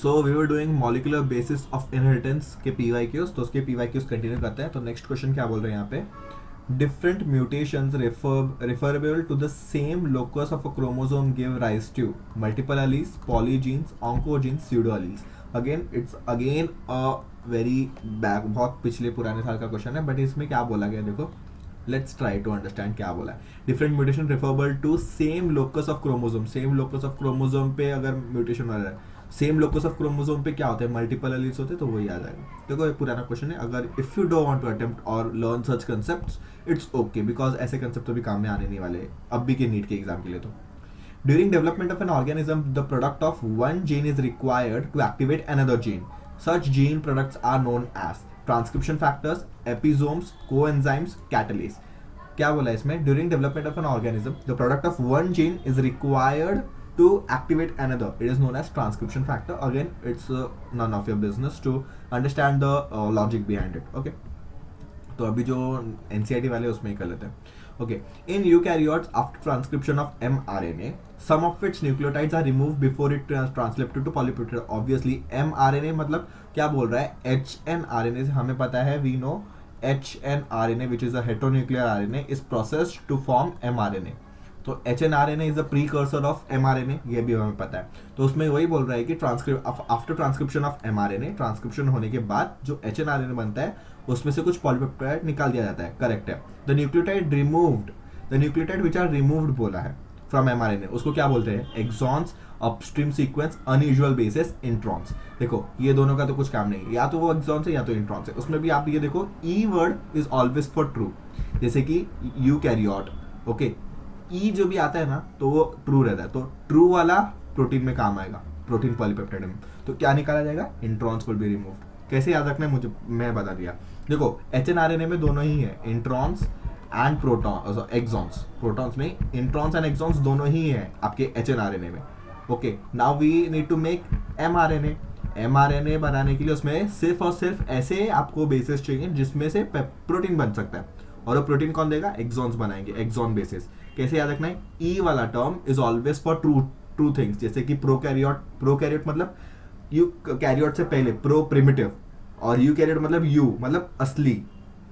So we were doing molecular basis of inheritance के PYQs, तो उसके PYQs कंटिन्यू करते हैं. तो नेक्स्ट क्वेश्चन क्या बोल रहे हैं यहाँ पे, different mutations referable to the same locus of a chromosome give rise to multiple alleles, polygenes, oncogenes, pseudoalleles. Again, it's again a very back, बहुत पिछले पुराने साल का क्वेश्चन है, बट इसमें क्या बोला गया देखो. लेट्स ट्राई टू अंडरस्टैंड क्या बोला है. Different mutation referable to same locus of chromosome. Same locus of chromosome पे अगर म्यूटेशन हो रहा है, सेम लोकस ऑफ क्रोमोसोम पे क्या होता है, मल्टीपल एलील्स होते हैं, तो वही आ जाएगा. देखो ये पुराना क्वेश्चन है. अगर if you don't want to attempt और learn such concepts, it's okay, because ऐसे कंसेप्ट तो भी काम में आने नहीं वाले अब भी के नीट के एग्जाम के लिए. तो during development of an organism the product of one gene is required to activate another gene. Such gene products are known as transcription factors, episomes, coenzymes, catalase. क्या बोला है इसमें, during development of an organism the product of one gene is required to activate another. It is known as transcription factor. Again, it's none of your business to understand the logic behind it. Okay. तो अभी जो NCERT वाले उसमें ही कर लेते हैं. Okay. In eukaryotes, after transcription of mRNA, some of its nucleotides are removed before it translated to polypeptide. Obviously, mRNA मतलब क्या बोल रहा है, hnRNA से हमें पता है, we know hnRNA which is a heteronuclear RNA is processed to form mRNA. तो hnRNA is the precursor of mRNA, ये भी हमें पता है. तो उसमें वही बोल रहा है कि after transcription of mRNA, transcription होने के बाद जो hnRNA बनता है उसमें से कुछ पॉलीपेप्टाइड निकाल दिया जाता है. करेक्ट है. The nucleotide which are removed बोला है फ्रॉम mRNA, उसको क्या बोलते हैं, exons, upstream sequence, unusual bases, introns. देखो ये दोनों का तो कुछ काम नहीं है, या तो वो एक्सॉन्स है या तो इंट्रॉन्स है. उसमें भी आप ये देखो, E word is always for true, जैसे कि यूकैरियोट. ओके, ई जो भी आता है ना तो वो ट्रू रहता है, तो ट्रू वाला प्रोटीन में काम आएगा, प्रोटीन पॉलीपेप्टाइड में. तो क्या निकाला जाएगा, इंट्रॉन्स विल बी रिमूव्ड. कैसे याद रखना है मुझे, मैं बता दिया. देखो hnRNA में दोनों ही है, introns and proton, exons. Protons में इंट्रॉन्स एंड एक्सॉन्स दोनों ही है आपके hnRNA में. Okay, now we need to make mRNA बनाने के लिए उसमें सिर्फ और सिर्फ ऐसे आपको बेसिस चाहिए जिसमें से प्रोटीन बन सकता है, और वो प्रोटीन कौन देगा, एक्सॉन्स बनाएंगे, एक्सॉन बेसिस. कैसे याद रखना है, ई वाला term is always for true things, जैसे कि प्रोकैरियोट मतलब यूकैरियोट से पहले, प्रो प्रिमिटिव, और यूकैरियोट मतलब यू मतलब असली,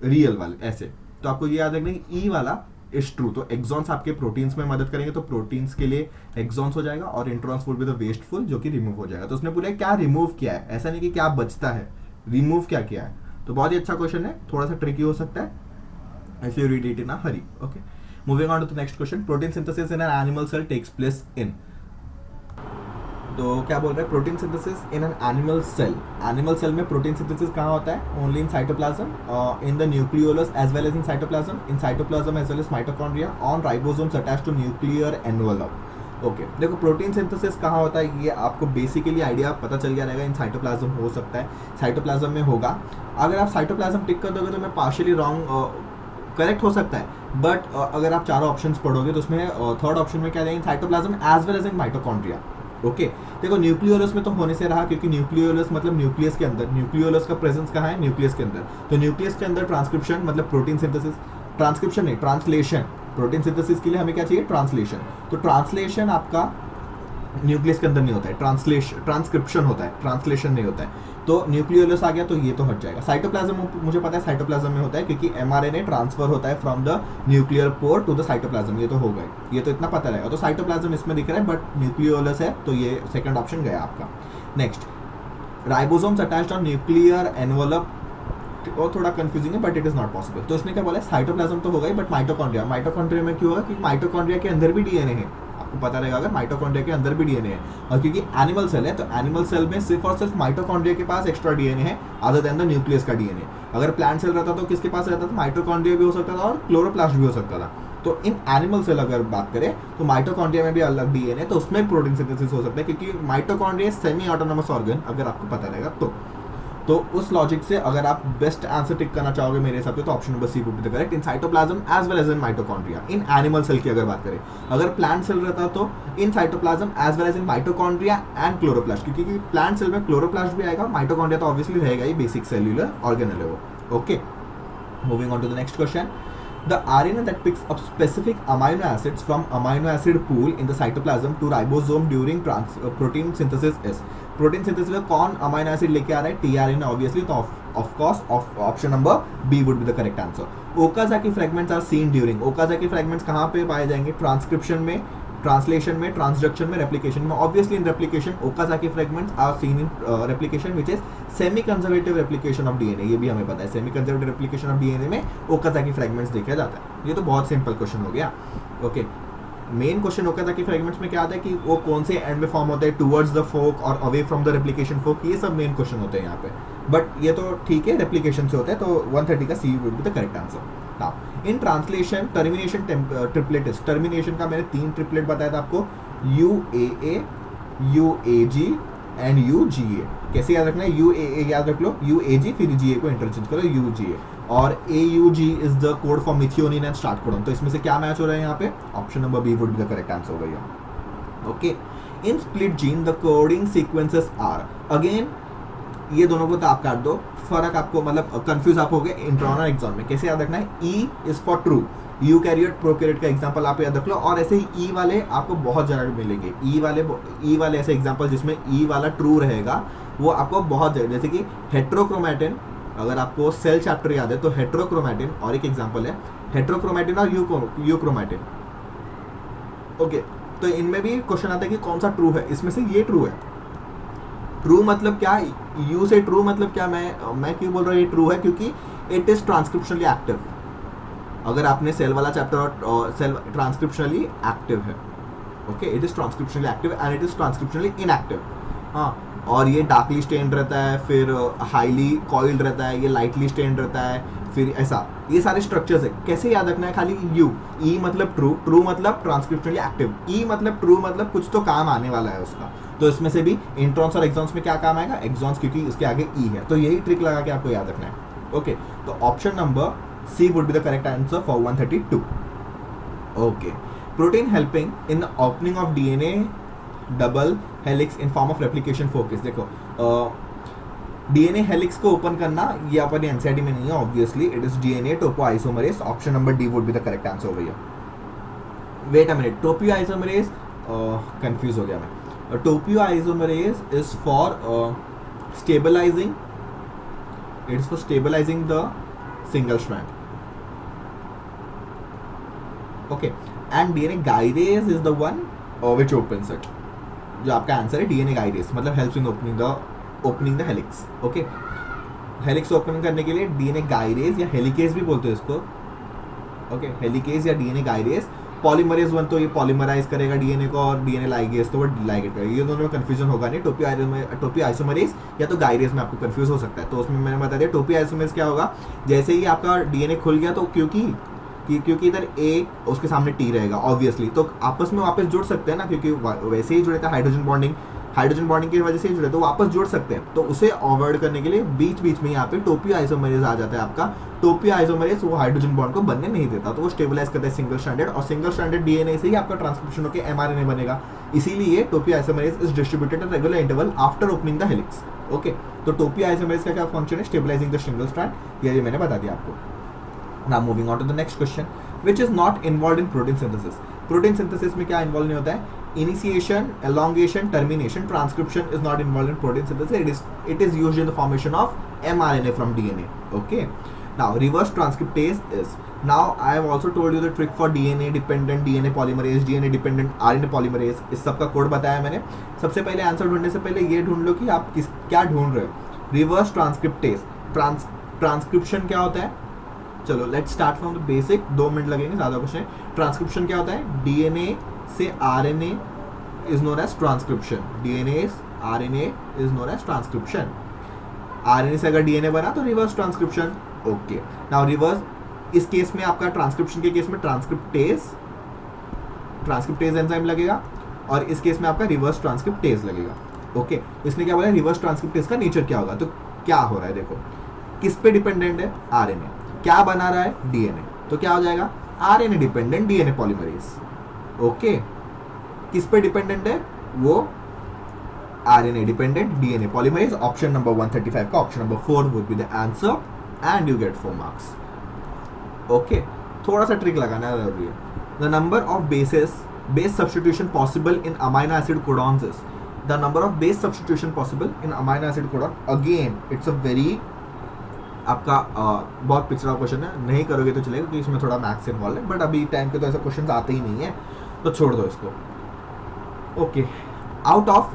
रियल वाले, ऐसे. तो आपको ये याद रखना है ई वाला इज ट्रू. तो एक्सॉन्स आपके प्रोटीन्स में मदद करेंगे, तो प्रोटीन्स के लिए एक्सॉन्स हो जाएगा, और introns would be the wasteful, जो कि रिमूव हो जाएगा. तो उसने पूरा क्या रिमूव किया है, ऐसा नहीं कि क्या बचता है, रिमूव क्या किया है. तो बहुत ही अच्छा क्वेश्चन है, थोड़ा सा ट्रिकी हो सकता है if you read it in a hurry. Okay, moving on to the next question. Protein synthesis in an animal cell takes place in. तो क्या बोल रहे हैं, protein synthesis in an animal cell. Animal cell में protein synthesis कहाँ होता है, only in cytoplasm, in the nucleolus as well as in cytoplasm as well as mitochondria, on ribosomes attached to nuclear envelope. Okay, देखो protein synthesis कहाँ होता है, ये आपको बेसिकली आइडिया पता चल गया रहेगा. इन साइटोप्लाज्म हो सकता है, साइटोप्लाज्म में होगा. अगर आप साइटोप्लाज्म टिक कर दोगे तो मैं पार्शियली रॉन्ग, करेक्ट हो सकता है, बट अगर आप चारों ऑप्शंस पढ़ोगे तो उसमें थर्ड ऑप्शन में क्या देंगे, cytoplasm as well as in mitochondria. Okay, देखो न्यूक्लियोलस में तो होने से रहा, क्योंकि न्यूक्लियोलस मतलब न्यूक्लियस के अंदर, न्यूक्लियोलस का प्रेजेंस कहाँ है, न्यूक्लियस के अंदर. तो न्यूक्लियस के अंदर ट्रांसक्रिप्शन मतलब प्रोटीन सिंथेसिस, ट्रांसक्रिप्शन नहीं ट्रांसलेशन. प्रोटीन सिंथेसिस के लिए हमें क्या चाहिए, ट्रांसलेशन. तो ट्रांसलेशन आपका न्यूक्लियस के अंदर नहीं होता है, ट्रांसक्रिप्शन होता है, ट्रांसलेशन नहीं होता है. तो न्यूक्लियोलस आ गया तो ये तो हट जाएगा. साइटोप्लाज्म मुझे पता है साइटोप्लाज्म में होता है, क्योंकि mRNA ट्रांसफर होता है from the nuclear pore to the cytoplasm. ये तो हो गए, ये तो इतना पता रहेगा. तो साइटोप्लाज्म इसमें दिख रहा है, बट न्यूक्लियोलस है, तो ये सेकंड ऑप्शन गया आपका. Next, ribosomes attached on nuclear envelope, और थोड़ा कंफ्यूजिंग है, but it is not possible. तो इसने क्या बोला, साइटोप्लाज्म तो हो गई, बट माइटोकॉन्ड्रिया में क्यों होगा, क्योंकि माइटोकॉन्ड्रिया के अंदर भी डीएनए है. आपको पता रहेगा अगर माइटोकॉन्ड्रिया के अंदर भी डीएनए है, और क्योंकि एनिमल सेल है तो एनिमल सेल में सिर्फ और सिर्फ माइटोकॉन्ड्रिया के पास एक्स्ट्रा डीएनए है, अदर देन द न्यूक्लियस का डीएनए. अगर प्लांट सेल रहता तो किसके पास रहता था, माइटोकॉन्ड्रिया भी हो सकता था और क्लोरोप्लास्ट भी हो सकता था. तो इन एनिमल सेल अगर बात करें तो माइटोकॉन्ड्रिया में भी अलग डीएनए, तो उसमें प्रोटीन सिंथेसिस हो सकता है, क्योंकि माइटोकॉन्ड्रिया सेमी ऑटोनोमस ऑर्गन, अगर आपको पता रहेगा तो उस लॉजिक से अगर आप बेस्ट आंसर टिक करना चाहोगे मेरे हिसाब से, तो option number C would be the correct. In cytoplasm as well as in mitochondria. In animal cell की अगर बात करें, अगर प्लांट सेल रहता तो in cytoplasm as well as in mitochondria and chloroplast, क्योंकि प्लांट सेल में क्लोरोप्लास्ट भी आएगा, माइटोकॉन्ड्रिया तो ऑब्वियसली रहेगा ही, बेसिक सेल्यूलर ऑर्गेनेल है वो. Okay, moving on to the next question. The RNA that picks up specific amino acids from amino acid pool in the cytoplasm to ribosome during protein synthesis is. Protein synthesis में कौन amino acid लेके आ रहा है? TRNA obviously, तो of course option number B would be the correct answer. Okazaki fragments are seen during, Okazaki fragments कहाँ पे पाए जाएंगे? ट्रांसक्रिप्शन में, ट्रांसलेशन में, ट्रांसडक्शन में, रेप्लिकेशन में। Obviously in replication Okazaki fragments are seen in replication which is semi conservative replication of DNA, ये भी हमें पता है। Semi conservative replication of DNA में ओकाजाकी फ्रेगमेंट्स देखा जाता है। ये तो बहुत सिंपल क्वेश्चन हो गया। Okay, main question Okazaki fragments में क्या आता है कि वो कौन से एंड में फॉर्म होता है, टुवर्ड्स द फोक और away from the replication fork, ये सब मेन क्वेश्चन होते हैं यहाँ पे। बट ये तो ठीक है, रेप्लिकेशन से होता है, तो 130 का C would be the correct answer. Now in translation termination triplet is, termination का मैंने 3 ट्रिपलेट बताया था आपको, UAA, UAG एंड UGA। कैसे याद रखना है? UAA याद रख लो, UAG फिर GA को इंटरचेंज करो, UGA, और AUG is the code for methionine and start codon. तो इसमें से क्या मैच हो रहा है यहाँ पे? Option number B would be the correct answer हो गया। Okay, in split gene the coding sequences are, again ये दोनों को तो आप काट दो, फर्क आपको मतलब कंफ्यूज आप हो गए इंट्रॉन और एक्सॉन में। कैसे याद रखना है? E is for true, eukaryote prokaryote का एग्जांपल आप याद रख लो, और ऐसे ही E वाले आपको बहुत जगह मिलेंगे। E वाले ऐसे एग्जांपल जिसमें E वाला ट्रू रहेगा वो आपको बहुत जगह, जैसे कि हेट्रोक्रोमैटिन, अगर आपको सेल चैप्टर याद है तो हेट्रोक्रोमैटिन, और एक एग्जांपल है हेट्रोक्रोमैटिन और यूक्रोमैटिन। ओके, तो इनमें भी क्वेश्चन आता है कि कौन सा ट्रू है, इसमें से ये ट्रू है। ट्रू मतलब क्या? यू से ट्रू मतलब क्या? मैं क्यों बोल रहा हूँ ये ट्रू है? क्योंकि इट इज ट्रांसक्रिप्शनली एक्टिव। अगर आपने सेल वाला चैप्टर और सेल ट्रांसक्रिप्शनली एक्टिव है, okay, it is transcriptionally active and it is transcriptionally inactive. हाँ, और ये डार्कली स्टेन्ड रहता है, फिर हाईली कॉइल्ड रहता है, ये लाइटली स्टेन्ड रहता है, फिर ऐसा, ये सारे स्ट्रक्चर्स है। कैसे याद रखना है? खाली यू, ई मतलब ट्रू, ट्रू मतलब ट्रांसक्रिप्शनली एक्टिव, ई मतलब ट्रू मतलब कुछ तो काम आने वाला है उसका। तो इसमें से भी इंट्रॉन्स और एक्सॉन्स में क्या काम आएगा? एक्सॉन्स, क्योंकि इसके आगे ई है। तो यही ट्रिक लगा के आपको याद रखना है। ओके, तो option number C would be the correct answer for 132। Okay, protein helping in the opening of DNA double helix in form of replication focus. देखो, डीएनए हेलिक्स को ओपन करना ये अपन एनसीईआरटी में नहीं है, obviously it is DNA topoisomerase. Option number D would be the correct answer हो गया। Wait a minute, topoisomerase confuse हो गया मैं। Topoisomerase is for stabilising, it is for stabilising the single strand. Okay, and DNA gyrase is the one which opens it. जो आपका answer है DNA gyrase मतलब helps in opening the helix. Okay, helix open करने के लिए DNA गाइरेज या helicase भी बोलते हैं इसको। ओके, हेलिकेज या डीएनए गाइरेज। पॉलीमरेज वन तो ये पॉलीमराइज करेगा डीएनए को, और डीएनए लाइगेज तो वो लाइगेट करेगा। ये दोनों में कंफ्यूजन होगा नहीं। टोपोआइसोमरेज या तो गाइरेज में आपको कंफ्यूज हो सकता है। तो उसमें मैंने बता दिया टोपोआइसोमरेज क्या होगा, जैसे ही आपका डीएनए खुल गया तो क्योंकि इधर ए उसके सामने टी रहेगा ऑब्वियसली, तो आपस में वापस जुड़ सकते हैं ना, क्योंकि वैसे ही जुड़े थे, हाइड्रोजन बॉन्डिंग की वजह से ही जुड़े तो वापस जुड़ सकते हैं। तो उसे अवॉइड करने के लिए बीच में यहाँ पे टोपोआइसोमरेज आ जाता है आपका। टोपोआइसोमरेज वो हाइड्रोजन बॉन्ड को बनने नहीं देता, तो वो स्टेबलाइज करता है सिंगल स्ट्रैंडेड, और सिंगल स्ट्रैंडेड डीएनए से ही आपका ट्रांसक्रिप्शन होकर एमआरएनए बनेगा। इसीलिए topoisomerase is distributed at regular interval after opening the helix. Okay, तो टोपोआइसोमरेज का क्या फंक्शन है? Stabilising the single strand. ये मैंने बता दिया आपको। Now moving on to the next question, which is not involved in protein synthesis. Protein synthesis में क्या involved नहीं होता है? Initiation, elongation, termination, transcription is not involved in protein synthesis. It is used in the formation of mRNA from DNA. Okay. Now reverse transcriptase is. Now I have also told you the trick for DNA dependent DNA polymerase, DNA dependent RNA polymerase. इस सब का code बताया मैंने। सबसे पहले answer ढूंढने से पहले ये ढूंढ लो कि आप क्या ढूंढ रहे हो। रिवर्स ट्रांसक्रिप्टेज, ट्रांसक्रिप्शन क्या होता है? चलो let's start from the basic, 2 minute लगेंगे, ज़्यादा कुछ नहीं। ट्रांसक्रिप्शन क्या होता है? डीएनए से RNA is known as transcription. DNA RNA is known as transcription. RNA से अगर डीएनए बना तो reverse transcription. Okay, now reverse, इस केस में आपका ट्रांसक्रिप्शन के केस में ट्रांसक्रिप्टेज एंजाइम लगेगा, और इस केस में आपका रिवर्स ट्रांसक्रिप्टेज लगेगा। ओके, इसने क्या बोला? रिवर्स ट्रांसक्रिप्टेज का नेचर क्या होगा? तो क्या हो रहा है देखो, किस पे डिपेंडेंट है? आरएनए। क्या बना रहा है? डीएनए। तो क्या हो जाएगा? RNA dependent DNA polymerase. Okay, किस पे डिपेंडेंट है? वो RNA dependent DNA polymerase. Option number 135 का option number 4 would be the answer and you get 4 marks. Okay, थोड़ा सा ट्रिक लगाना जरूरी है. The number of base substitution possible in amino acid codons is the number of base substitution possible in amino acid codon. Again it's a very आपका बहुत पिछड़ा question है, नहीं करोगे तो चलेगा क्योंकि इसमें थोड़ा मैथ्स इन्वॉल्व है, बट अभी टाइम के तो ऐसे क्वेश्चन आते ही नहीं है, तो छोड़ दो इसको. Okay, out of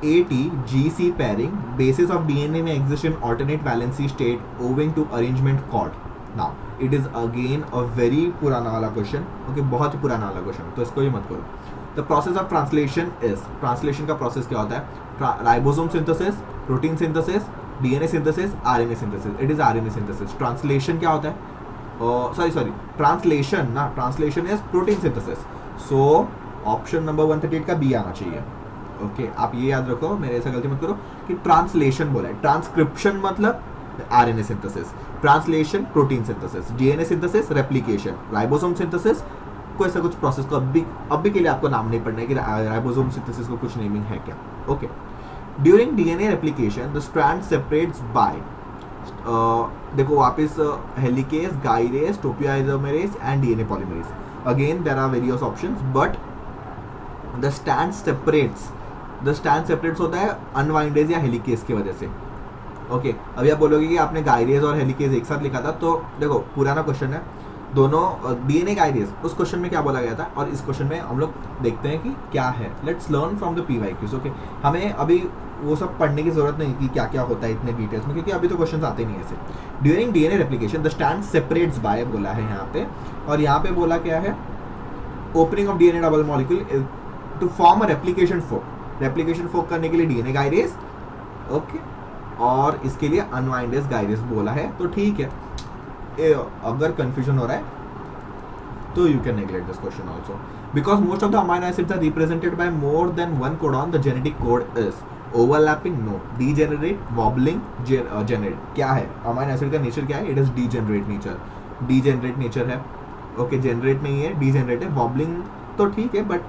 80 GC pairing, bases of DNA may exist in alternate valency state owing to arrangement chord. Now, it is again a very पुराना वाला क्वेश्चन. ओके, बहुत ही पुराना वाला क्वेश्चन, तो इसको ही मत करो. The process of translation is, translation का प्रोसेस क्या होता है? Ribosome synthesis, protein synthesis, DNA synthesis, RNA synthesis. It is RNA synthesis. Translation क्या होता है? सॉरी ट्रांसलेशन ना, translation is protein synthesis. So option number 138 का बी आना चाहिए. ओके, आप ये याद रखो, मेरे ऐसा गलती मत करो कि ट्रांसलेशन बोला है. ट्रांसक्रिप्शन मतलब RNA synthesis, translation protein synthesis, DNA synthesis replication, ribosome synthesis को ऐसा कुछ प्रोसेस को अभी के लिए आपको नाम नहीं पढ़ना है कि राइबोसोम सिंथेसिस को कुछ नेमिंग है क्या. Okay, during DNA replication the strand separates by, देखो वापस helicase, gyrase, topoisomerase and DNA polymerase. Again there are various options, but the strand separates होता है अनवाइंडेज या हेलिकेस की वजह से. ओके, अभी आप बोलोगे कि आपने गाइरेज और हेलिकेस एक साथ लिखा था, तो देखो पुराना क्वेश्चन है, दोनों DNA गाइरेज उस क्वेश्चन में क्या बोला गया था और इस क्वेश्चन में हम लोग देखते हैं कि क्या है. Let's learn from the PYQs. Okay, हमें अभी वो सब पढ़ने की जरूरत नहीं कि क्या क्या होता है इतने डिटेल्स में, क्योंकि अभी तो क्वेश्चन आते नहीं ऐसे. During DNA replication the strand separates by बोला है यहाँ पे, और यहाँ पे बोला क्या है? Opening of DNA double molecule to form a replication fork. Replication fork करने के लिए DNA गाइरेज, ओके, और इसके लिए अनवाइंडेज गाइरेज बोला है, तो ठीक है. अगर कंफ्यूजन हो रहा है तो you can neglect this question also. Because most of the amino acids are represented by more than one codon, the genetic code is overlapping, no, degenerate, wobbling, generate. क्या है अमाइनो एसिड का nature? क्या है? It is degenerate nature. Degenerate nature है. Okay, generate नहीं है, degenerate है. Wobbling तो ठीक है, बट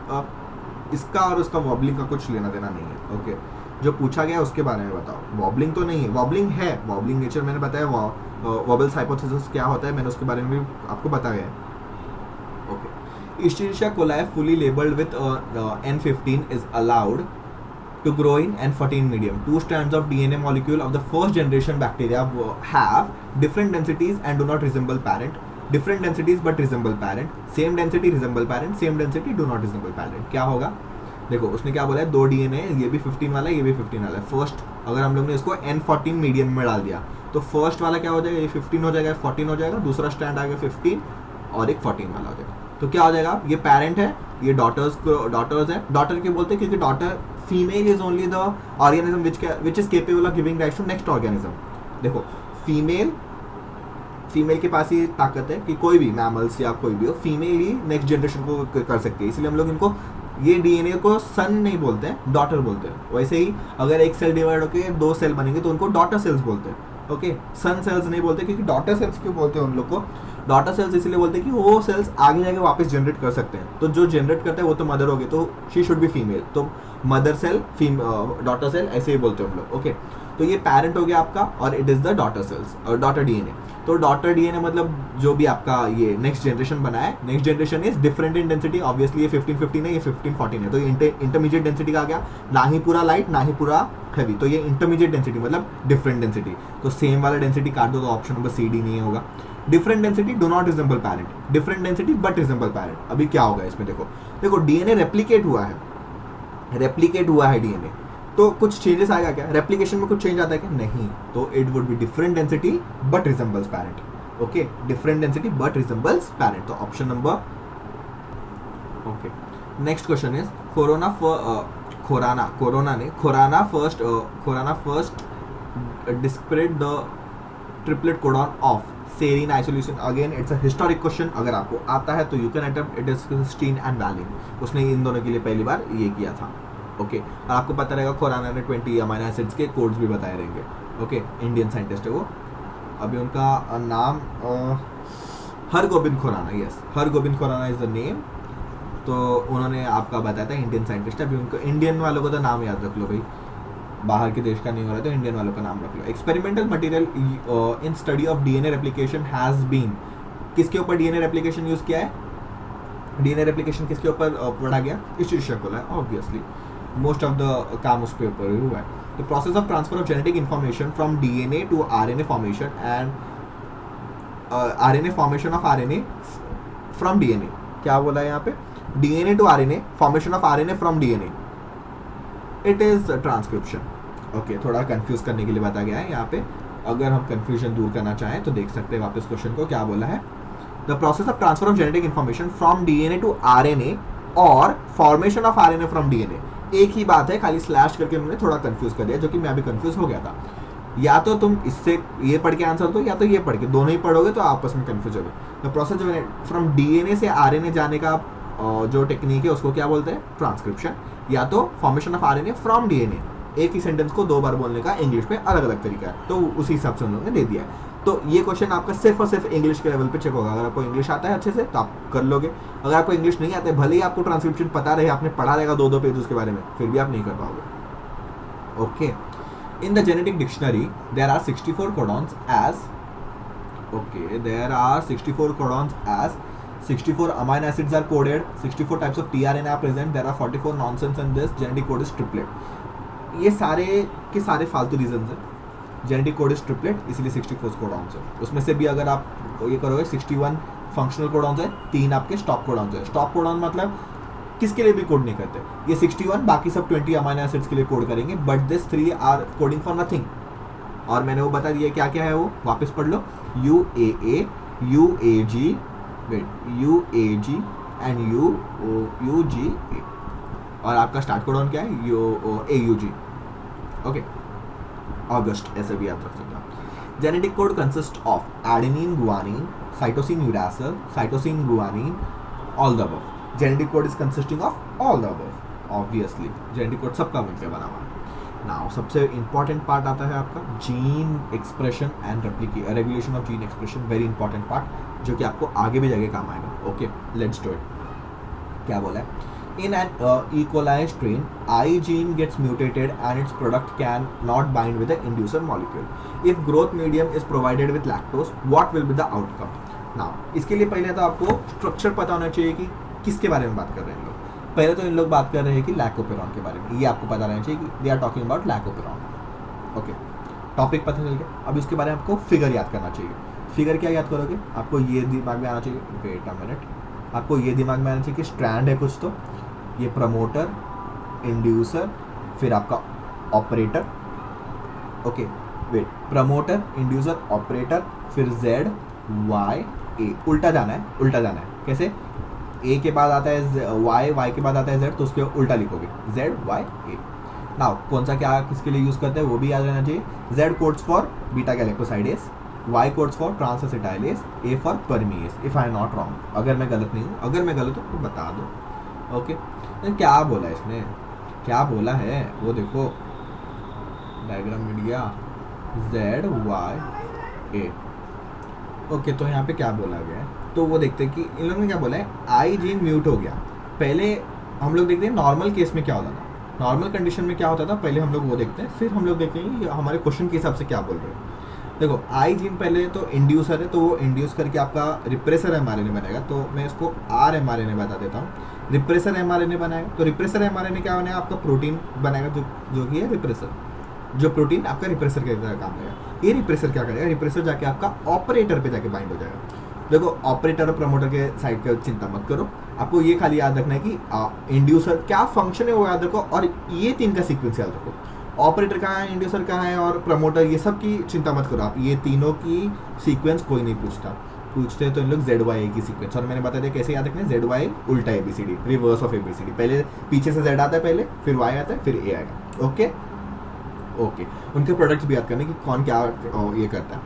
इसका और उसका वॉबलिंग का कुछ लेना देना नहीं है. ओके, जो पूछा गया उसके बारे में बताओ. वॉबलिंग तो नहीं है, वॉबलिंग है, वॉबलिंग नेचर मैंने बताया. वॉबल्स हाइपोथेसिस क्या होता है मैंने उसके बारे में भी आपको बताया है. Okay, Escherichia coli fully labeled with N15 is allowed to grow in N14 medium. Two strands of DNA molecule of the first generation bacteria have different densities and do not resemble parent. Different densities but resemble parent. Same density resemble parent. Same density do not resemble parent. क्या होगा? देखो उसने क्या बोला है, 2 DNA, ये भी 15 वाला है, ये भी 15 वाला है. फर्स्ट अगर हम लोग ने इसको N14 मीडियम में डाल दिया तो फर्स्ट वाला क्या हो जाएगा? ये 15 हो जाएगा, 14 हो जाएगा. दूसरा स्टैंड आ गया 15 और एक 14 वाला हो जाएगा. तो क्या हो जाएगा? ये पेरेंट है, ये डॉटर्स है. डॉटर क्यों बोलते हैं? क्योंकि daughter female is only the organism which is capable of giving rise to next organism. देखो फीमेल के पास ही ताकत है कि कोई भी मैमल्स या कोई भी हो, फीमेल ही नेक्स्ट जनरेशन को कर सकती है. इसलिए हम लोग इनको ये DNA को सन नहीं बोलते हैं, डॉटर बोलते हैं. वैसे ही अगर एक सेल डिवाइड होकर 2 सेल बनेंगे तो उनको डॉटर सेल्स बोलते हैं. ओके, सन सेल्स नहीं बोलते. क्योंकि डॉटर सेल्स क्यों बोलते हैं उन लोग को? डॉटर सेल्स इसलिए बोलते हैं कि वो सेल्स आगे जाके वापस जनरेट कर सकते हैं. तो जो जनरेट करता है वो तो मदर होगी, तो शी शुड बी फीमेल. तो मदर सेल, डॉटर सेल, ऐसे ही बोलते हैं हम लोग. ओके, तो ये पेरेंट हो गया आपका और it is the daughter cells और डॉटर DNA. तो डॉटर DNA मतलब जो भी आपका ये नेक्स्ट जनरेशन बना है, next generation is different in density. Obviously ये 15-15 है, ये 15-14 है, तो ये इंटरमीडिएट डेंसिटी का आ गया. ना ही पूरा लाइट ना ही पूरा हैवी, तो ये इंटरमीडिएट डेंसिटी मतलब डिफरेंट डेंसिटी. तो सेम वाला डेंसिटी काट दो तो ऑप्शन नंबर CD नहीं होगा. Different density do not resemble parent, different density but resemble parent. अभी क्या होगा इसमें? देखो DNA रेप्लिकेट हुआ है DNA, तो कुछ चेंजेस आएगा क्या? रेप्लिकेशन में कुछ चेंज आता है क्या? नहीं. तो it would be different density but resembles parent. Okay, different density but resembles parent. तो option number. Okay, next question is Khorana first described the triplet codon of serine isolation. Again it's a historic question. अगर आपको आता है तो you can attempt. It is Stein and Walling. उसने इन दोनों के लिए पहली बार ये किया था. ओके, और आपको पता रहेगा खोराना ने 20 अमाइनो एसिड्स के कोड्स भी बताए रहेंगे. ओके, इंडियन साइंटिस्ट है वो. अभी उनका नाम Hargobind Khurana. Yes, Hargobind Khurana is the name. तो उन्होंने आपका बताया था, इंडियन साइंटिस्ट है. अभी उनको इंडियन वालों को तो नाम याद रख लो भाई, बाहर के देश का नहीं हो रहा है तो इंडियन वालों का नाम रख लो. Experimental material in study of DNA replication has been किसके ऊपर डीएनए रेप्लिकेशन यूज किया है? डीएनए रेप्लिकेशन किसके ऊपर पढ़ा गया? Escherichia coli, obviously most of the काम उस पे ऊपर हुआ है. The process of transfer of genetic information from DNA to RNA formation and RNA formation of RNA from DNA. क्या बोला है यहाँ पे? DNA to RNA, formation of RNA from DNA, it is transcription. Okay, थोड़ा confuse करने के लिए बताया गया है यहाँ पे. अगर हम कंफ्यूजन दूर करना चाहें तो देख सकते हैं वापस क्वेश्चन को. क्या बोला है? The process of transfer of genetic information from DNA to RNA और formation of RNA from DNA. एक ही बात है, खाली स्लैश करके उन्होंने थोड़ा कंफ्यूज कर दिया, जो कि मैं अभी कंफ्यूज हो गया था. या तो तुम इससे ये पढ़ के आंसर दो, या तो ये पढ़ के, दोनों ही पढ़ोगे तो आपस में कंफ्यूज होगे. द प्रोसेस जो है फ्रॉम डीएनए से आरएनए जाने का जो टेक्निक है उसको क्या बोलते हैं? ट्रांसक्रिप्शन. या तो formation of RNA from DNA. एक ही सेंटेंस को दो बार बोलने का इंग्लिश में अलग अलग तरीका है, तो उसी हिसाब से उन्होंने दे दिया है. तो ये क्वेश्चन आपका सिर्फ और सिर्फ इंग्लिश के लेवल पे चेक होगा. अगर आपको इंग्लिश आता है अच्छे से तो आप कर लोगे. अगर आपको इंग्लिश नहीं आता है, भले ही आपको ट्रांसक्रिप्शन पता रहे, आपने पढ़ा रहेगा 2-2 पेज उसके बारे में, फिर भी आप नहीं कर पाओगे. Okay, in the genetic dictionary there are 64 codons as 64 amino acids are coded, 64 types of tRNA are present, there are 44 nonsense in this, genetic code is triplet. ये सारे के सारे फालतू रीजंस हैं. जेनेटिक कोड इज ट्रिपलेट, इसलिए 64 codons है. उसमें से भी अगर आप ये करोगे 61 फंक्शनल कोडॉन्स है, 3 आपके स्टॉप कोडॉन्स है. स्टॉप कोडॉन मतलब किसके लिए भी कोड नहीं करते. ये 61 बाकी सब 20 अमाइनो एसिड्स के लिए कोड करेंगे, but this 3 are coding for nothing. और मैंने वो बता दिया क्या क्या है, वो वापस पढ़ लो. UAA, UAG, UAG and UGA. और आपका स्टार्ट कोडॉन क्या है? AUG. ओके, ऑगस्ट, ऐसे भी याद रख सकते हो. Genetic code consist of adenine, guanine, cytosine, uracil, cytosine, guanine, all the above. Genetic code is consisting of all the above. Obviously genetic code सबका मिलकर बना हुआ है. नाउ सबसे इंपॉर्टेंट पार्ट आता है आपका gene expression and regulation of gene expression. Very important part, जो कि आपको आगे भी जाके काम आएगा. Okay, let's do it. क्या बोला है? In an E. coli strain, I gene gets mutated and its product can not bind with the inducer molecule. If growth medium is provided with lactose, what will be the outcome? Now, इसके लिए पहले तो आपको structure पता होना चाहिए कि किसके बारे में बात कर रहे हैं लोग. पहले तो इन लोग बात कर रहे हैं कि लैकोपेरॉन के बारे में. ये आपको पता रहना चाहिए कि they are talking about lac operon. Okay, topic पता चल गया. अब इसके बारे में आपको फिगर याद करना चाहिए. फिगर क्या याद करोगे? आपको ये दिमाग में आना चाहिए. वेट अ मिनट, आपको ये दिमाग में आना चाहिए कि स्ट्रैंड है कुछ, तो ये प्रमोटर, इंड्यूसर, फिर आपका operator. Okay, wait, promoter, inducer, operator, फिर Z, Y, A. उल्टा जाना है, उल्टा जाना है. कैसे? A के बाद आता है Y के बाद आता है Z, तो उसके उल्टा लिखोगे Z, Y, A. नाउ कौन सा क्या किसके लिए यूज करते हैं वो भी याद रहना चाहिए. Z codes for beta galactosidase, Y codes for transacetylase, A for परमीएज. If I am not wrong, अगर मैं गलत नहीं हूँ, अगर मैं गलत हूँ तो बता दो. ओके, क्या बोला इसमें, क्या बोला है वो देखो, डायग्राम मिल गया. Z, Y, A. ओके, तो यहाँ पे क्या बोला गया है, तो वो देखते हैं कि इन लोगों ने क्या बोला है. आई जीन म्यूट हो गया. पहले हम लोग देखते हैं नॉर्मल केस में क्या होता था, नॉर्मल कंडीशन में क्या होता था, पहले हम लोग वो देखते हैं, फिर हम लोग देखते हैं कि हमारे क्वेश्चन के हिसाब से क्या बोल रहे हैं. देखो, आई जीन पहले तो इंड्यूसर है, तो वो इंड्यूस करके आपका रिप्रेसर एमआरएनए बनाएगा. तो मैं इसको RmRNA बता देता हूँ. रिप्रेसर एमआरएनए बनाएगा, तो रिप्रेसर एमआरएनए क्या बनाएगा? आपका प्रोटीन बनाएगा, जो कि है रिप्रेसर. जो प्रोटीन आपका रिप्रेसर के तरह काम करेगा. ये रिप्रेसर क्या करेगा? रिप्रेसर जाके आपका ऑपरेटर पे जाके बाइंड हो जाएगा. देखो, ऑपरेटर और प्रमोटर के साइड का चिंता मत करो, आपको ये खाली याद रखना है कि इंड्यूसर क्या फंक्शन है वो याद रखो, और ये 3 का सीक्वेंस याद रखो. ऑपरेटर कहाँ है, इंड्यूसर कहाँ है, और प्रमोटर, ये सब की चिंता मत करो आप. ये तीनों की सीक्वेंस कोई नहीं पूछते तो इन लोग ZYA की सीक्वेंस. और मैंने बता दिया कैसे याद रखना है. ZYA उल्टा ABCD, रिवर्स ऑफ ABCD. पहले पीछे से Z आता है, पहले फिर Y आता है, फिर A आएगा. ओके, उनके प्रोडक्ट्स भी याद करने कि कौन क्या ये करता है.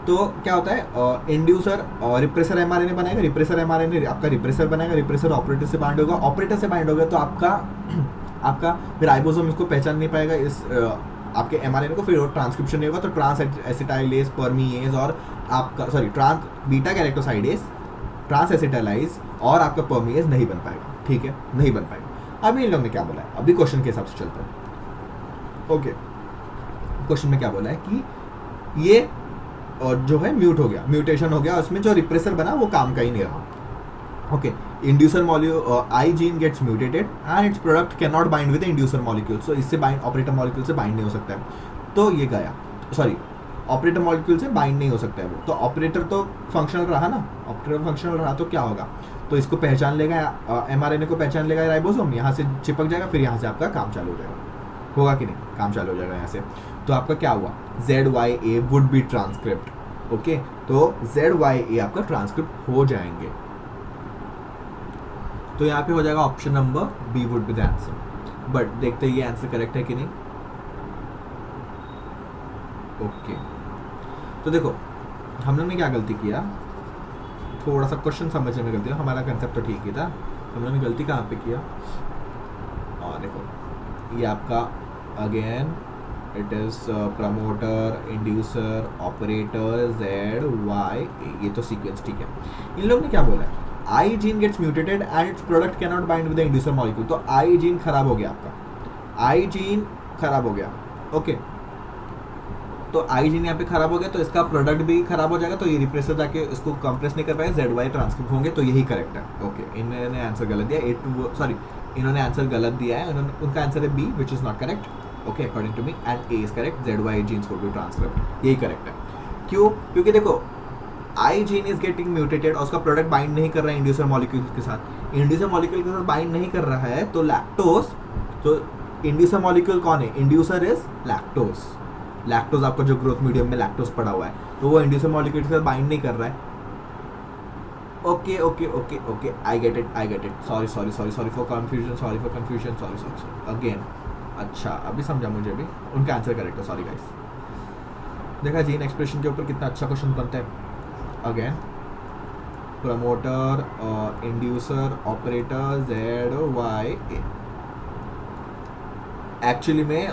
तो क्या होता है, इंड्यूसर रिप्रेसर एमआरएनए बनाएगा, रिप्रेसर एमआरएनए आपका रिप्रेसर बनाएगा, रिप्रेसर ऑपरेटर से बाइंड होगा, ऑपरेटर से बाइंड होगा तो आपका फिर राइबोसोम इसको पहचान नहीं पाएगा इस आपके एमआरएनए को, फिर ट्रांसक्रिप्शन नहीं होगा, तो ट्रांसएसिटाइलेज, परमीएज और आपका बीटा गैलेक्टोसाइडेज, ट्रांसएसिटाइलाइज और आपका परमीएज नहीं बन पाएगा. ठीक है, नहीं बन पाएगा. अभी इन लोगों ने क्या बोला है, अभी क्वेश्चन के हिसाब से चलता है. ओके, क्वेश्चन में क्या बोला है कि ये जो है म्यूट हो गया, म्यूटेशन हो गया, उसमें जो रिप्रेसर बना वो काम का ही नहीं रहा. Okay, inducer molecule I gene gets mutated and its product can not bind with inducer molecule. So इससे बाइंड ऑपरेटर मॉलिक्यूल से बाइंड नहीं हो सकता है. तो ये गया, सॉरी ऑपरेटर मॉलिक्यूल से बाइंड नहीं हो सकता है वो. तो ऑपरेटर तो फंक्शनल रहा ना, ऑपरेटर फंक्शनल रहा तो क्या होगा, तो इसको पहचान लेगा, mRNA को पहचान लेगा राइबोसोम, यहाँ से चिपक जाएगा, फिर यहाँ से आपका काम चालू हो जाएगा. होगा कि नहीं, काम चालू हो जाएगा यहाँ से. तो आपका क्या हुआ, ZYA would be transcript. Okay, तो ZYA आपका ट्रांसक्रिप्ट हो जाएंगे. तो यहाँ पे हो जाएगा option number B would be the answer. But देखते हैं ये आंसर करेक्ट है कि नहीं. ओके, तो देखो हम लोग ने क्या गलती किया, थोड़ा सा क्वेश्चन समझने में गलती, हमारा कंसेप्ट तो ठीक ही था, हम लोग ने गलती कहाँ पे किया. और देखो ये आपका again it is promoter, inducer, operator, ZYA, ये तो सीक्वेंस ठीक है. इन लोग ने क्या बोला है, I gene gets mutated and its product can not bind with the inducer molecule. तो आई जीन खराब हो गया आपका, आई जीन खराब हो गया. ओके, तो आई जीन यहाँ पे खराब हो गया, तो इसका प्रोडक्ट भी खराब हो जाएगा, तो ये रिप्रेसर जाके इसको कंप्रेस नहीं कर पाएगा, ZY ट्रांसक्रिप्ट होंगे, तो यही करेक्ट है. ओके, इन्होंने आंसर गलत दिया, इन्होंने आंसर गलत दिया है, उनका आंसर है B which is not correct. Okay, according to me, and A is correct, ZY genes would be transcript, यही करेक्ट है. क्यों, क्योंकि देखो I gene is getting mutated और उसका प्रोडक्ट बाइंड नहीं कर रहा है इंड्यूसर मॉलिक्यूल के साथ, इंड्यूसर मॉलिक्यूल के साथ बाइंड नहीं कर रहा है, तो लैक्टोज, तो इंड्यूसर मॉलिक्यूल कौन है, इंड्यूसर इज लैक्टोज. लैक्टोज आपका जो ग्रोथ मीडियम में लैक्टोज पड़ा हुआ है, तो वो इंड्यूसर मॉलिक्यूल के साथ बाइंड नहीं कर रहा है. Okay okay okay okay, I get it. Sorry for confusion, sorry again. अच्छा, अभी समझा मुझे भी, उनका आंसर करेक्ट है. Sorry guys. देखा जीन एक्सप्रेशन के ऊपर कितना अच्छा क्वेश्चन बनता है. Again promoter, inducer, operator, ZYA. Actually में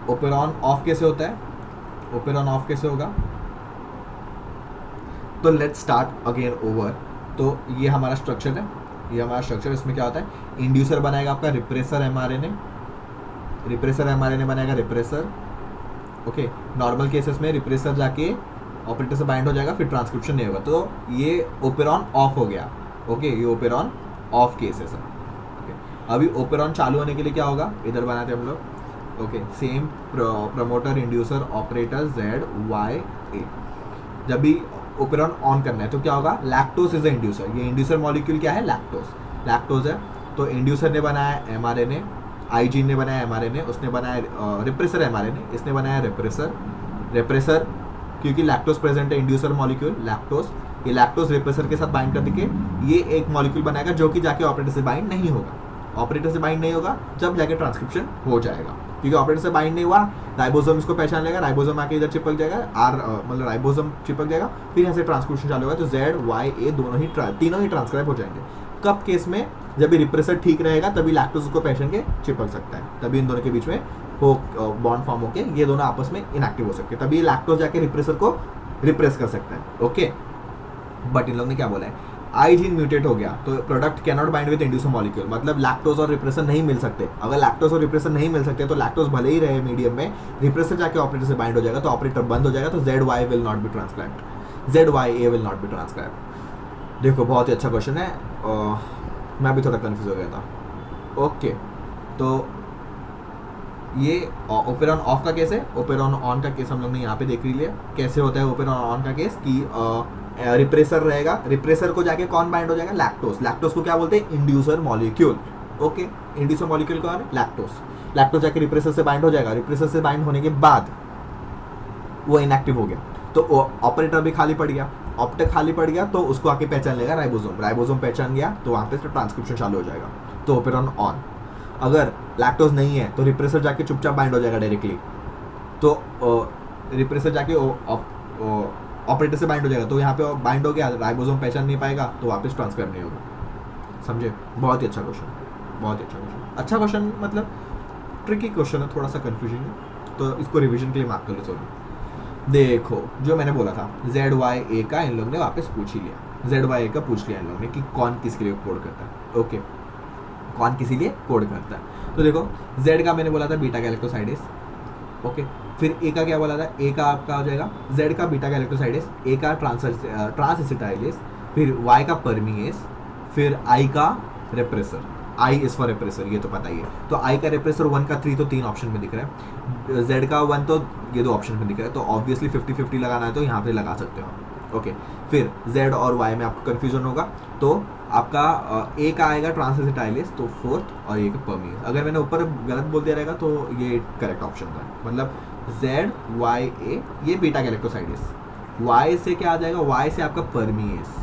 ओपेरॉन ऑफ कैसे होता है, ओपेरॉन ऑफ कैसे होगा, तो लेट्स स्टार्ट अगेन ओवर. तो ये हमारा स्ट्रक्चर है, ये हमारा स्ट्रक्चर. इसमें क्या होता है, इंड्यूसर बनाएगा आपका रिप्रेसर mRNA, रिप्रेसर mRNA बनाएगा रिप्रेसर. ओके, नॉर्मल केसेस में रिप्रेसर जाके ऑपरेटर से बाइंड हो जाएगा, फिर ट्रांसक्रिप्शन नहीं होगा, तो ये ओपेरॉन ऑफ हो गया. ओके, ये ओपेरॉन ऑफ केसेस है. ओके, अभी ओपेरॉन चालू होने के लिए क्या होगा, इधर बनाते हैं हम लोग. Okay, same promoter, inducer, operator, ZYA. जब भी ओपेरॉन ऑन करना है तो क्या होगा, लैक्टोज इज द इंड्यूसर. ये इंड्यूसर मॉलिक्यूल क्या है, लैक्टोज है. तो इंड्यूसर ने बनाया mRNA, आई जीन ने बनाया mRNA, उसने बनाया रिप्रेसर mRNA, इसने बनाया रिप्रेसर क्योंकि लैक्टोज प्रेजेंट है इंड्यूसर मॉलिक्यूल लैक्टोज. ये लैक्टोज रिप्रेसर के साथ बाइंड करके ये एक मॉलिक्यूल बनाएगा जो कि जाके ऑपरेटर से बाइंड नहीं होगा. ऑपरेटर से बाइंड नहीं होगा जब जाके ट्रांसक्रिप्शन हो जाएगा, क्योंकि ऑपरेटर से बाइंड नहीं हुआ, राइबोसोम इसको पहचान लेगा, राइबोसोम आके इधर चिपक जाएगा, मतलब राइबोसोम चिपक जाएगा, फिर यहाँ से ट्रांसक्रिप्शन चालू होगा. तो ZYA दोनों ही तीनों ही ट्रांसक्राइब हो जाएंगे. कब केस में, जब भी रिप्रेसर ठीक रहेगा तभी लैक्टोज को पहचान के चिपक सकता है, तभी इन दोनों के बीच में हो बॉन्ड फॉर्म होके ये दोनों आपस में इनएक्टिव हो सकते हैं, तभी लैक्टोज जाके रिप्रेसर को रिप्रेस कर सकता है. ओके, बट इन लोगों ने क्या बोला है, आई जीन म्यूटेट हो गया तो product can not bind with inducer molecule, मतलब लैक्टोज और रिप्रेसर नहीं मिल सकते. अगर लैक्टोज और रिप्रेसर नहीं मिल सकते तो लैक्टोज भले ही रहे मीडियम में, रिप्रेसर जाके ऑपरेटर से बाइंड हो जाएगा तो ऑपरेटर बंद हो जाएगा, तो ZY will not be transcribed, ZYA will not be transcribed. देखो बहुत ही अच्छा क्वेश्चन है, मैं भी थोड़ा कंफ्यूज हो गया था. ओके, तो ये ओपेरॉन ऑफ का केस है, ओपेरॉन ऑन का केस हम लोग ने यहाँ पे देख लिया कैसे होता है. ओपेरॉन ऑन का केस कि रिप्रेसर रहेगा, रिप्रेसर को जाके कौन बाइंड हो जाएगा, लैक्टोज. लैक्टोज को क्या बोलते हैं, inducer molecule. Okay, inducer molecule कौन है, लैक्टोज जाके रिप्रेसर से बाइंड हो जाएगा, रिप्रेसर से बाइंड होने के बाद वो इनएक्टिव हो गया तो ऑपरेटर भी खाली पड़ गया, ऑपरेटर खाली पड़ गया तो उसको आके पहचान लेगा राइबोसोम पहचान गया तो वहाँ पे ट्रांसक्रिप्शन चालू हो जाएगा, तो ओपेरॉन ऑन. अगर लैक्टोज नहीं है तो रिप्रेसर जाके चुपचाप बाइंड हो जाएगा डायरेक्टली, तो रिप्रेसर जाके ऑपरेटर से बाइंड हो जाएगा, तो यहाँ पे बाइंड हो गया, राइबोसोम पहचान नहीं पाएगा तो वापस ट्रांसक्राइब नहीं होगा. समझे, बहुत ही अच्छा क्वेश्चन, अच्छा क्वेश्चन, मतलब ट्रिकी क्वेश्चन है, थोड़ा सा कंफ्यूजिंग है, तो इसको रिवीजन के लिए मार्क कर लो. सॉरी, देखो जो मैंने बोला था ZYA का इन लोग ने वापस पूछ ही लिया, ZYA का पूछ लिया इन लोग ने कि कौन किसके लिए कोड करता है. ओके, कौन किसी लिए कोड करता है. तो देखो Z का मैंने बोला था बीटा गैलेक्टोसाइडेस. ओके, फिर ए का क्या बोला था, ए का आपका हो जाएगा जेड का बीटा गैलेक्टोसाइडेस, ए का ट्रांस एसिटाइलेस, फिर वाई का परमीएस, फिर आई का repressor, I is for repressor, ये तो पता ही है। तो आई का रेप्रेसर 1 का 3 तो 3 ऑप्शन में दिख रहा है, जेड का 1 तो ये 2 ऑप्शन में दिख रहा है, तो ऑब्वियसली 50-50 लगाना है तो यहाँ पे लगा सकते हो। ओके, फिर जेड और वाई में आपको कन्फ्यूजन होगा, तो आपका ए का आएगा ट्रांसएसिटाइलेस, तो 4th, और ये का परमीएस। अगर मैंने ऊपर गलत बोल दिया रहेगा तो ये करेक्ट ऑप्शन था, मतलब जेड वाई ए, ये बीटा गैलेक्टोसाइडेस, वाई से क्या आ जाएगा, वाई से आपका परमीएस,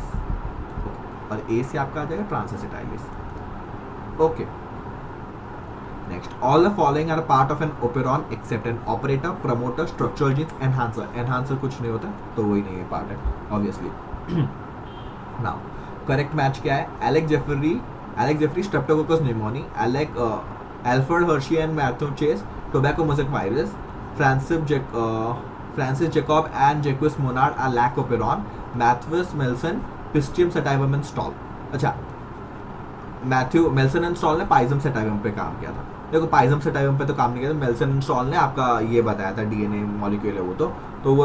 और ए से आपका आ जाएगा transacetylase. Okay, next, all the following are part of an operon except an operator, promoter, structural genes, enhancer. Enhancer कुछ नहीं होता तो वही नहीं है पार्ट है ऑब्वियसली। नाउ करेक्ट मैच क्या है, Alex Jeffrey Streptococcus pneumoniae, Alfred Hershey and Matthew Chase tobacco mosaic virus, Francis Jacob and Jacques Monod are lac operon, Matthews Meselson Pisum sativum and Stahl. अच्छा, Matthew Meselson and Stahl ने Pisum sativum पे काम किया था। देखो पाइजम sativum पे तो काम नहीं किया था, मेल्सन एंड स्टॉल ने आपका ये बताया था डीएनए मॉलिक्यूल है वो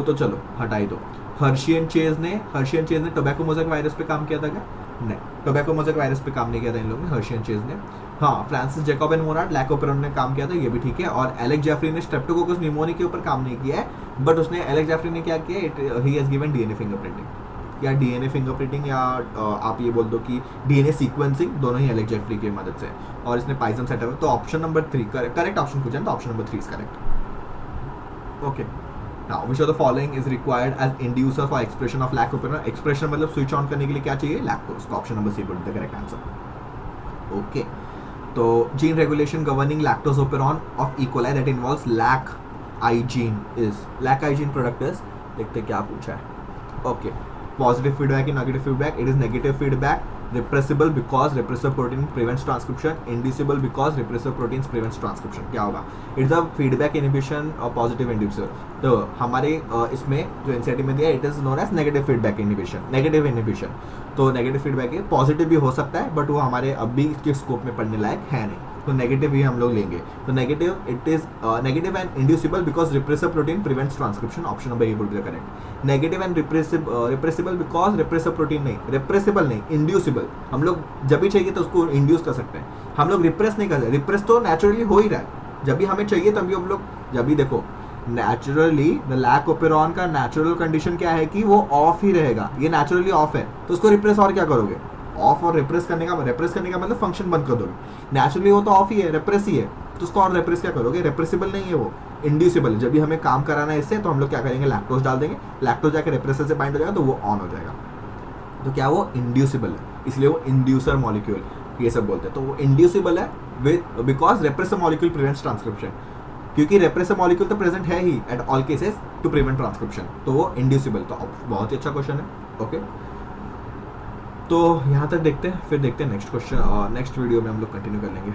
तो चलो हटाई दो। हर्शी एंड चेज ने टोबैको मोज़ेक वायरस पे काम किया था क्या? नहीं, टोबैको मोज़ेक वायरस पे काम नहीं किया था इन लोगों ने, हर्शी एंड चेज ने। हाँ, Francis Jacob and Monod lac operon ने काम किया था, ये भी ठीक है। और एलेक्स जेफरी ने स्ट्रेप्टोकोकस निमोनी के ऊपर काम नहीं किया है, बट उसने एलेक्स जेफरी ने क्या किया, he has given DNA fingerprinting, या डीएनए फिंगरप्रिंटिंग, या आप ये बोल दो कि डीएनए सीक्वेंसिंग, दोनों ही एलेक्स जेफरी की मदद से, और इसने पाइजम सेटअप। तो ऑप्शन नंबर 3 करेक्ट ऑप्शन पूछा तो option number 3 is correct. Okay, now which of the following is required as inducer for expression of lac operon. Expression मतलब स्विच ऑन करने के लिए क्या चाहिए, लैक्टोज। तो option number C would be the correct answer. Okay, तो gene regulation governing lactose operon of E coli that involves lac I gene product is, देखते क्या पूछा है। ओके, पॉजिटिव फीडबैक या negative feedback, it is negative feedback, repressible because repressor protein prevents transcription, inducible because repressor proteins prevents transcription। क्या होगा, it's a feedback inhibition और positive inducer. तो हमारे इसमें जो एनसीईआरटी में दिया, it is known as negative feedback inhibition. तो नेगेटिव फीडबैक है, पॉजिटिव भी हो सकता है बट वो हमारे अभी के स्कोप में पढ़ने लायक है नहीं, तो नेगेटिव ही हम लोग लेंगे। तो negative, it is negative and inducible because repressor protein prevents transcription, option number A would be correct. Negative and repressible because repressor protein नहीं, रिप्रेसिबल नहीं, इंड्यूसिबल। हम लोग जब भी चाहिए तो उसको इंड्यूस कर सकते हैं, हम लोग रिप्रेस नहीं कर सकते। रिप्रेस तो नेचुरली हो ही रहा है, जब भी हमें चाहिए तभी हम लोग, जब भी देखो नेचुरली द लैक ओपेरॉन का नेचुरल कंडीशन क्या है कि वो ऑफ ही रहेगा, ये नेचुरली ऑफ है, तो उसको रिप्रेस और क्या करोगे, ऑफ और रिप्रेस करने का मतलब फंक्शन बंद कर दोगे। नेचुरली वो तो ऑफ ही है, रिप्रेस ही है, तो उसको और रिप्रेस क्या करोगे, रिप्रेसिबल नहीं है वो, इंड्यूसिबल है। जब भी हमें काम कराना है इससे तो हम लोग क्या करेंगे, लैक्टोज डाल देंगे, लैक्टोज जाकर रिप्रेसर से बाइंड हो जाएगा तो वो ऑन हो जाएगा। तो क्या वो इंड्यूसिबल है, इसलिए वो इंड्यूसर मॉलिक्यूल ये सब बोलते हैं। तो वो इंड्यूसिबल है with because repressor molecule prevents transcription, क्योंकि रेप्रेसर मॉलिक्यूल तो प्रेजेंट है ही at all cases to prevent transcription, तो वो इंड्यूसिबल। तो बहुत ही अच्छा क्वेश्चन है। ओके, तो यहाँ तक देखते हैं, फिर देखते हैं नेक्स्ट क्वेश्चन, और नेक्स्ट वीडियो में हम लोग कंटिन्यू कर लेंगे।